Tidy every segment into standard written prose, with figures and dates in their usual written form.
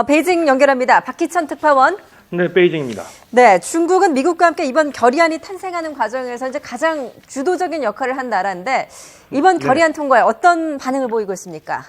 베이징 연결합니다. 박희천 특파원. 네, 베이징입니다. 네, 중국은 미국과 함께 이번 결의안이 탄생하는 과정에서 이제 가장 주도적인 역할을 한 나라인데 이번 결의안 통과에 어떤 반응을 보이고 있습니까?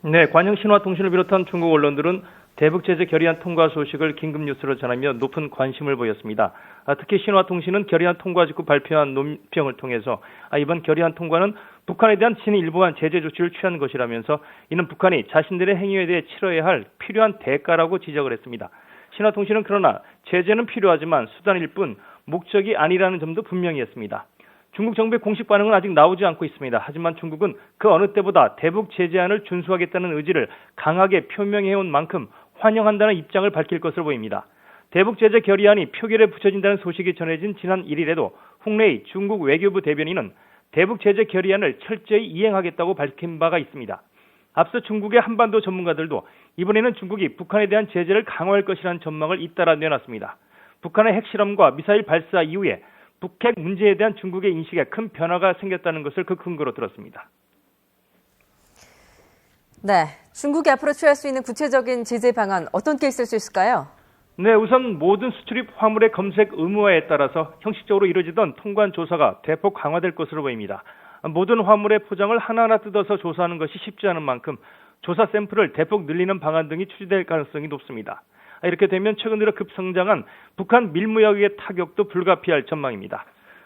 네, 관영 신화통신을 비롯한 중국 언론들은 대북 제재 결의안 통과 소식을 긴급 뉴스로 전하며 높은 관심을 보였습니다. 특히 신화통신은 결의안 통과 직후 발표한 논평을 통해서 이번 결의안 통과는 북한에 대한 친일보한 제재 조치를 취한 것이라면서 이는 북한이 자신들의 행위에 대해 치러야 할 필요한 대가라고 지적을 했습니다. 신화통신은 그러나 제재는 필요하지만 수단일 뿐 목적이 아니라는 점도 분명히 했습니다. 중국 정부의 공식 반응은 아직 나오지 않고 있습니다. 하지만 중국은 그 어느 때보다 대북 제재안을 준수하겠다는 의지를 강하게 표명해온 만큼 환영한다는 입장을 밝힐 것으로 보입니다. 대북 제재 결의안이 표결에 붙여진다는 소식이 전해진 지난 1일에도 홍레이 중국 외교부 대변인은 대북 제재 결의안을 철저히 이행하겠다고 밝힌 바가 있습니다. 앞서 중국의 한반도 전문가들도 이번에는 중국이 북한에 대한 제재를 강화할 것이라는 전망을 잇따라 내놨습니다. 북한의 핵실험과 미사일 발사 이후에 북핵 문제에 대한 중국의 인식에 큰 변화가 생겼다는 것을 그 근거로 들었습니다. 네, 중국이 앞으로 취할 수 있는 구체적인 제재 방안 어떤 게 있을 수 있을까요? 네, 우선 모든 수출입 화물의 검색 의무화에 따라서 형식적으로 이루어지던 통관 조사가 대폭 강화될 것으로 보입니다. 모든 화물의 포장을 하나하나 뜯어서 조사하는 것이 쉽지 않은 만큼 조사 샘플을 대폭 늘리는 방안 등이 추진될 가능성이 높습니다. 이렇게 되면 최근 들어 급성장한 북한 밀무역의 타격도 불가피할 전망입니다.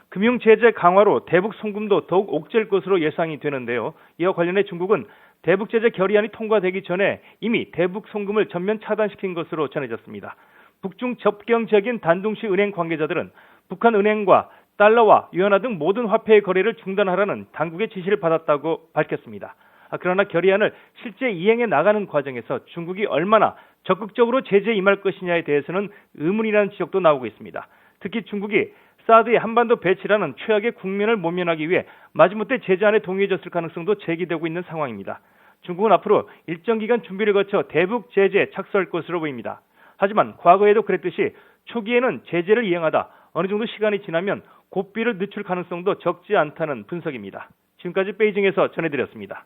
금융 제재 강화로 대북 송금도 더욱 옥죄일 것으로 예상이 되는데요. 이와 관련해 중국은 대북 제재 결의안이 통과되기 전에 이미 대북 송금을 전면 차단시킨 것으로 전해졌습니다. 북중 접경 지역인 단둥시 은행 관계자들은 북한 은행과 달러와 위안화 등 모든 화폐의 거래를 중단하라는 당국의 지시를 받았다고 밝혔습니다. 그러나 결의안을 실제 이행해 나가는 과정에서 중국이 얼마나 적극적으로 제재에 임할 것이냐에 대해서는 의문이라는 지적도 나오고 있습니다. 특히 중국이 사드의 한반도 배치라는 최악의 국면을 모면하기 위해 마지못해 제재안에 동의해줬을 가능성도 제기되고 있는 상황입니다. 중국은 앞으로 일정 기간 준비를 거쳐 대북 제재에 착수할 것으로 보입니다. 하지만 과거에도 그랬듯이 초기에는 제재를 이행하다 어느 정도 시간이 지나면 고삐를 늦출 가능성도 적지 않다는 분석입니다. 지금까지 베이징에서 전해드렸습니다.